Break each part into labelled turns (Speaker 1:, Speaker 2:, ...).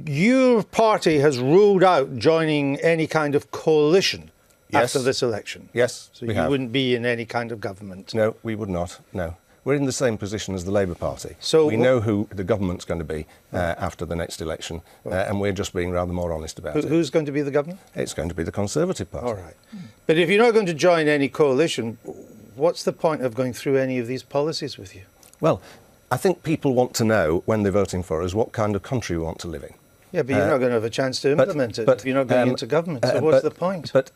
Speaker 1: your party has ruled out joining any kind of coalition after this election.
Speaker 2: Yes,
Speaker 1: so you wouldn't be in any kind of government.
Speaker 2: No, we would not. No. We're in the same position as the Labour Party.
Speaker 1: So
Speaker 2: we know who the government's going to be after the next election, and we're just being rather more honest about it.
Speaker 1: Who's going to be the government?
Speaker 2: It's going to be the Conservative Party.
Speaker 1: All right. But if you're not going to join any coalition, what's the point of going through any of these policies with you?
Speaker 2: Well, I think people want to know, when they're voting for us, what kind of country we want to live in.
Speaker 1: Yeah, but you're not going to have a chance to implement it if you're not going into government. So what's the point?
Speaker 2: But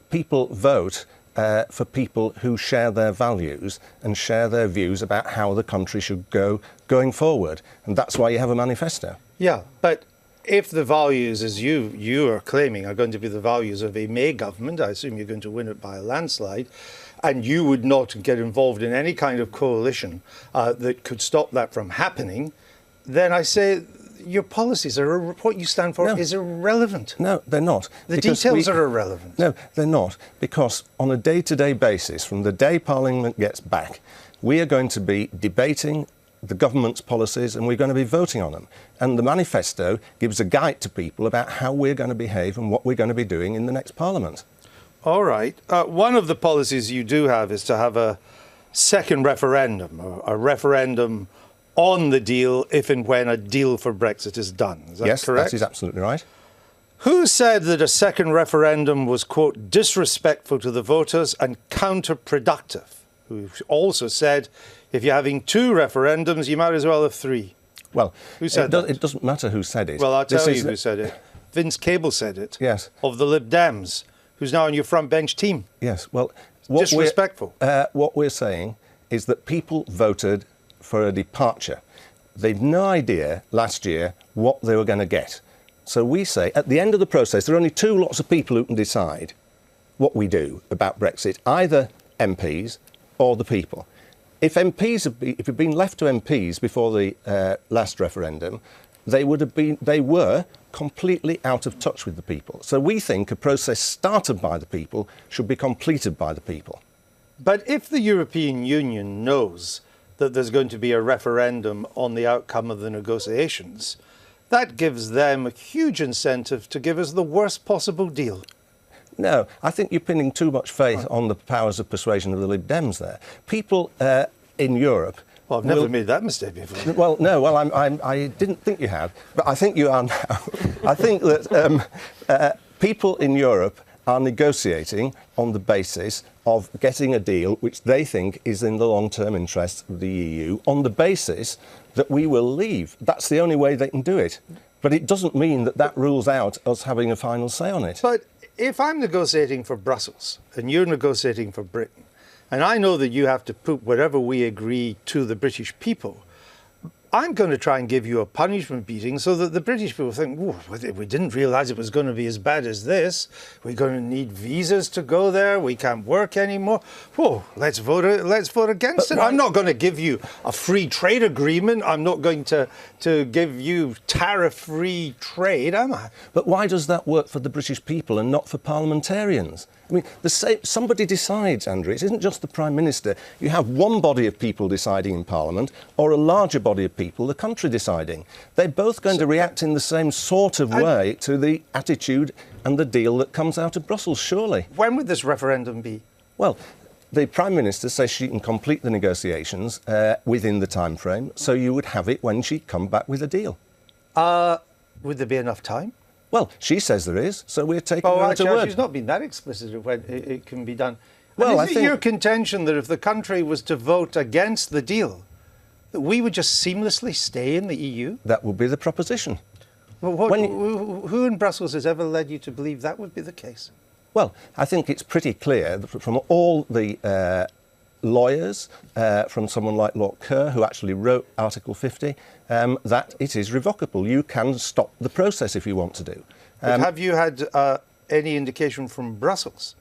Speaker 2: people vote for people who share their values and share their views about how the country should go going forward. And that's why you have a manifesto.
Speaker 1: Yeah, but if the values, as you are claiming, are going to be the values of a May government, I assume you're going to win it by a landslide, and you would not get involved in any kind of coalition that could stop that from happening, then I say your policies what you stand for is irrelevant.
Speaker 2: No, they're not.
Speaker 1: The details are irrelevant.
Speaker 2: No, they're not, because on a day-to-day basis, from the day Parliament gets back, we are going to be debating the government's policies and we're going to be voting on them. And the manifesto gives a guide to people about how we're going to behave and what we're going to be doing in the next Parliament.
Speaker 1: All right. One of the policies you do have is to have a second referendum, a referendum on the deal if and when a deal for Brexit is done. Is that correct?
Speaker 2: Yes, that is absolutely right.
Speaker 1: Who said that a second referendum was, quote, disrespectful to the voters and counterproductive? Who also said if you're having two referendums, you might as well have three.
Speaker 2: Well,
Speaker 1: who said that?
Speaker 2: It doesn't matter who said it.
Speaker 1: Well, I'll tell you who said it. Vince Cable said it.
Speaker 2: Yes.
Speaker 1: Of the Lib Dems, who's now on your front bench team.
Speaker 2: Yes, well...
Speaker 1: Disrespectful.
Speaker 2: What we're saying is that people voted for a departure. They'd no idea last year what they were going to get. So we say, at the end of the process, there are only two lots of people who can decide what we do about Brexit, either MPs or the people. If MPs if it had been left to MPs before the last referendum, they were completely out of touch with the people. So we think a process started by the people should be completed by the people.
Speaker 1: But if the European Union knows that there's going to be a referendum on the outcome of the negotiations, that gives them a huge incentive to give us the worst possible deal.
Speaker 2: No, I think you're pinning too much faith on the powers of persuasion of the Lib Dems there. People in Europe...
Speaker 1: Well, I've never made that mistake before.
Speaker 2: Well, no, I didn't think you had, but I think you are now. I think that people in Europe are negotiating on the basis of getting a deal which they think is in the long-term interests of the EU, on the basis that we will leave. That's the only way they can do it. But it doesn't mean that that rules out us having a final say on it.
Speaker 1: But if I'm negotiating for Brussels and you're negotiating for Britain, and I know that you have to put whatever we agree to the British people, I'm going to try and give you a punishment beating so that the British people think, whoa, we didn't realise it was going to be as bad as this. We're going to need visas to go there. We can't work anymore. Whoa, let's vote against it. I'm not going to give you a free trade agreement. I'm not going to give you tariff-free trade, am I?
Speaker 2: But why does that work for the British people and not for parliamentarians? I mean, somebody decides, Andrew. It isn't just the Prime Minister. You have one body of people deciding in Parliament or a larger body of people, the country deciding. They're both going to react in the same sort of way to the attitude and the deal that comes out of Brussels, surely.
Speaker 1: When would this referendum be?
Speaker 2: Well, the Prime Minister says she can complete the negotiations within the time frame, so you would have it when she'd come back with a deal.
Speaker 1: Would there be enough time?
Speaker 2: Well, she says there is, so we're taking her at her word.
Speaker 1: She's not been that explicit of when it can be done.
Speaker 2: Well,
Speaker 1: is it your contention that if the country was to vote against the deal, that we would just seamlessly stay in the EU?
Speaker 2: That would be the proposition.
Speaker 1: Well, who in Brussels has ever led you to believe that would be the case?
Speaker 2: Well, I think it's pretty clear that from all the lawyers, from someone like Lord Kerr, who actually wrote Article 50, that it is revocable. You can stop the process if you want to do.
Speaker 1: But have you had any indication from Brussels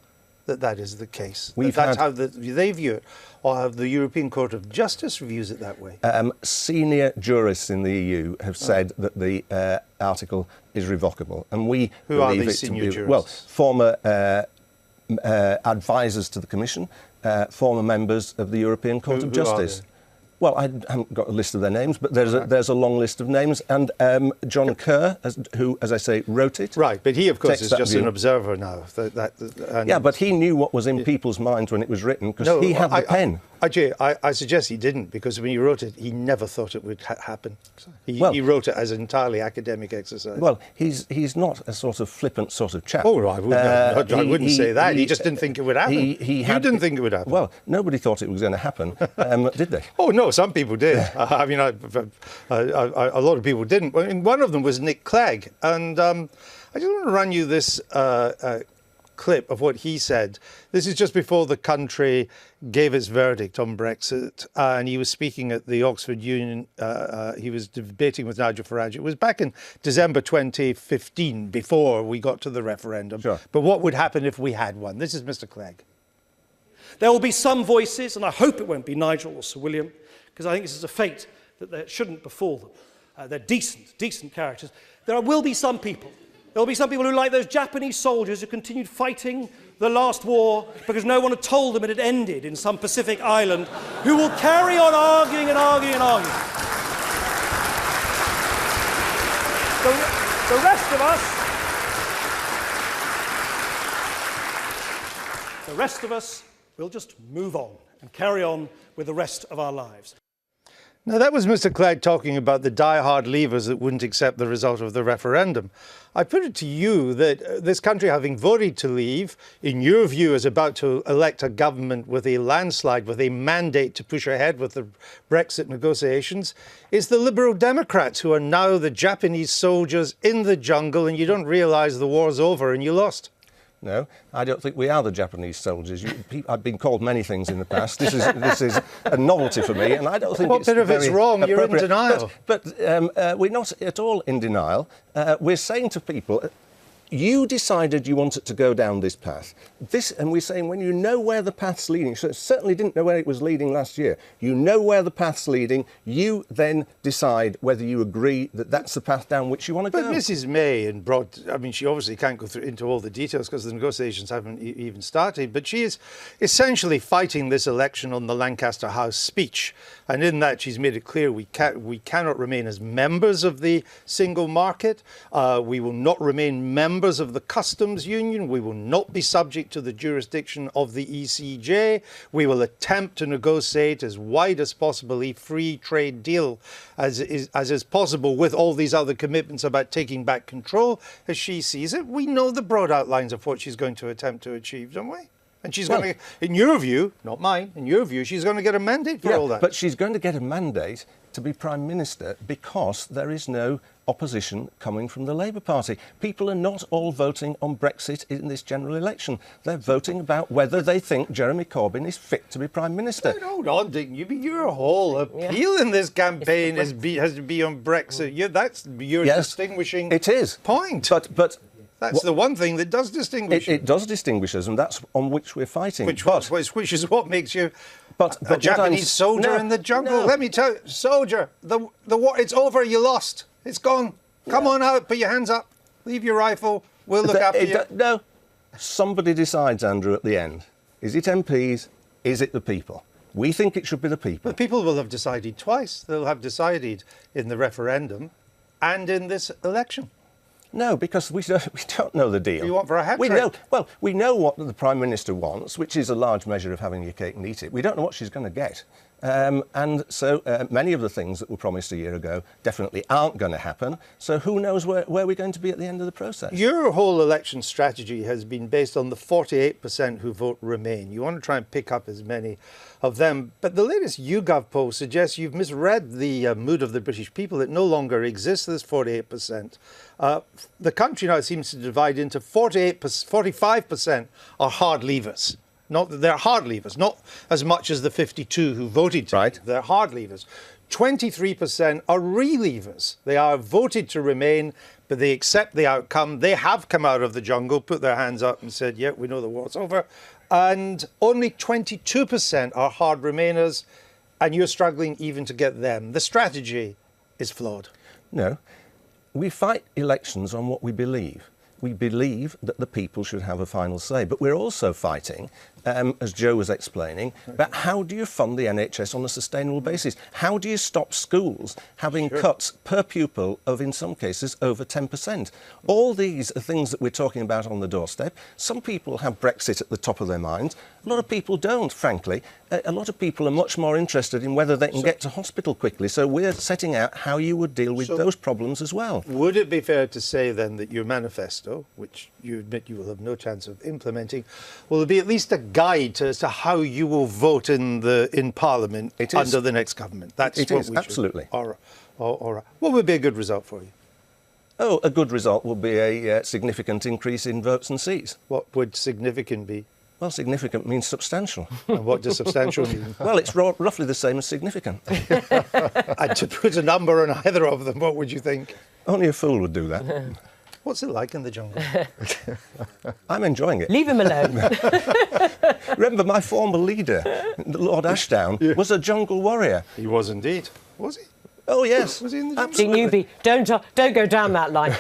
Speaker 1: that that is the case? That's how they view it? Or have the European Court of Justice views it that way?
Speaker 2: Senior jurists in the EU have said that the article is revocable. And we
Speaker 1: Who are these senior jurists?
Speaker 2: Well, former advisors to the Commission, former members of the European Court of Justice. Well, I haven't got a list of their names, but there's a long list of names. And John Kerr, who, as I say, wrote it.
Speaker 1: Right, but he, of course,
Speaker 2: takes
Speaker 1: is
Speaker 2: that
Speaker 1: just
Speaker 2: view.
Speaker 1: an observer now.
Speaker 2: Yeah, but he knew what was in people's minds when it was written, because he had the pen.
Speaker 1: Actually, I suggest he didn't, because when he wrote it, he never thought it would happen. He wrote it as an entirely academic exercise.
Speaker 2: Well, he's not a sort of flippant sort of chap.
Speaker 1: Oh, I wouldn't say that. He just didn't think it would happen. You didn't think it would happen.
Speaker 2: Well, nobody thought it was going to happen, did they?
Speaker 1: Oh, no, some people did. I mean, a lot of people didn't. One of them was Nick Clegg. And I just want to run you this clip of what he said. This is just before the country gave its verdict on Brexit, and he was speaking at the Oxford Union. He was debating with Nigel Farage. It was back in December 2015, before we got to the referendum.
Speaker 2: Sure.
Speaker 1: But what would happen if we had one? This is Mr. Clegg.
Speaker 3: There will be some voices, and I hope it won't be Nigel or Sir William, because I think this is a fate that shouldn't befall them. They're decent characters. There will be some people. There will be some people who, like those Japanese soldiers who continued fighting the last war because no one had told them it had ended in some Pacific island, who will carry on arguing and arguing and arguing. The rest of us will just move on and carry on with the rest of our lives.
Speaker 1: Now, that was Mr. Clegg talking about the die-hard leavers that wouldn't accept the result of the referendum. I put it to you that this country, having voted to leave, in your view, is about to elect a government with a landslide, with a mandate to push ahead with the Brexit negotiations. It's the Liberal Democrats who are now the Japanese soldiers in the jungle, and you don't realise the war's over and you lost.
Speaker 2: No, I don't think we are the Japanese soldiers. I've been called many things in the past. This is a novelty for me, and I don't think
Speaker 1: what bit of it's wrong? You're in denial.
Speaker 2: But we're not at all in denial. We're saying to people, you decided you wanted to go down this path. And we're saying, when you know where the path's leading, so certainly didn't know where it was leading last year, you know where the path's leading, you then decide whether you agree that that's the path down which you want to go.
Speaker 1: But Mrs. May, she obviously can't go into all the details because the negotiations haven't even started, but she is essentially fighting this election on the Lancaster House speech. And in that, she's made it clear we cannot remain as members of the single market. We will not remain members of the customs union. We will not be subject to the jurisdiction of the ECJ. We will attempt to negotiate as wide as possible a free trade deal as is possible, with all these other commitments about taking back control as she sees it. We know the broad outlines of what she's going to attempt to achieve, don't we? And she's going to, in your view, not mine, in your view, she's going to get a mandate for all that.
Speaker 2: But she's going to get a mandate to be Prime Minister because there is no opposition coming from the Labour Party. People are not all voting on Brexit in this general election. They're voting about whether they think Jeremy Corbyn is fit to be Prime Minister.
Speaker 1: Hold on, Dick. Your whole appeal in this campaign has to be on Brexit. That's your distinguishing point.
Speaker 2: But
Speaker 1: that's the one thing that does distinguish
Speaker 2: it does distinguish us, and that's on which we're fighting.
Speaker 1: Which is what makes you a Japanese soldier in the jungle.
Speaker 2: No.
Speaker 1: Let me tell you, soldier, the war, it's over, you lost. It's gone. Come on out, put your hands up, leave your rifle, we'll look after you.
Speaker 2: No, somebody decides, Andrew, at the end. Is it MPs? Is it the people? We think it should be the people.
Speaker 1: The people will have decided twice. They'll have decided in the referendum and in this election.
Speaker 2: No, because we don't know the deal.
Speaker 1: You want for a hat trick?
Speaker 2: We know what the Prime Minister wants, which is a large measure of having your cake and eat it. We don't know what she's going to get. And so many of the things that were promised a year ago definitely aren't going to happen. So who knows where we're going to be at the end of the process? Your
Speaker 1: whole election strategy has been based on the 48% who vote Remain. You want to try and pick up as many of them. But the latest YouGov poll suggests you've misread the mood of the British people. It no longer exists, this 48%. The country now seems to divide into 45% are hard leavers. They're hard leavers, not as much as the 52 who voted.
Speaker 2: Right.
Speaker 1: They're hard leavers. 23% are relievers. They are voted to remain, but they accept the outcome. They have come out of the jungle, put their hands up and said, yeah, we know the war's over. And only 22% are hard remainers, and you're struggling even to get them. The strategy is flawed.
Speaker 2: No. We fight elections on what we believe. We believe that the people should have a final say, but we're also fighting as Joe was explaining, but how do you fund the NHS on a sustainable basis? How do you stop schools having cuts per pupil of, in some cases, over 10%? All these are things that we're talking about on the doorstep. Some people have Brexit at the top of their minds. A lot of people don't, frankly. A lot of people are much more interested in whether they can get to hospital quickly. So we're setting out how you would deal with those problems as well.
Speaker 1: Would it be fair to say then that your manifesto, which you admit you will have no chance of implementing, will be at least a guide as to how you will vote in Parliament under the next government? That's
Speaker 2: it
Speaker 1: what
Speaker 2: is,
Speaker 1: we
Speaker 2: absolutely.
Speaker 1: All right. All right. What would be a good result for you?
Speaker 2: Oh, a good result would be a significant increase in votes and seats.
Speaker 1: What would significant be?
Speaker 2: Well, significant means substantial.
Speaker 1: And what does substantial mean?
Speaker 2: Well, it's roughly the same as significant.
Speaker 1: And to put a number on either of them, what would you think?
Speaker 2: Only a fool would do that.
Speaker 1: What's it like in the jungle?
Speaker 2: I'm enjoying it.
Speaker 4: Leave him alone.
Speaker 2: Remember, my former leader, Lord Ashdown, was a jungle warrior.
Speaker 1: He was indeed. Was he?
Speaker 2: Oh, yes.
Speaker 1: Was he in the jungle?
Speaker 4: Newbie, don't go down that line.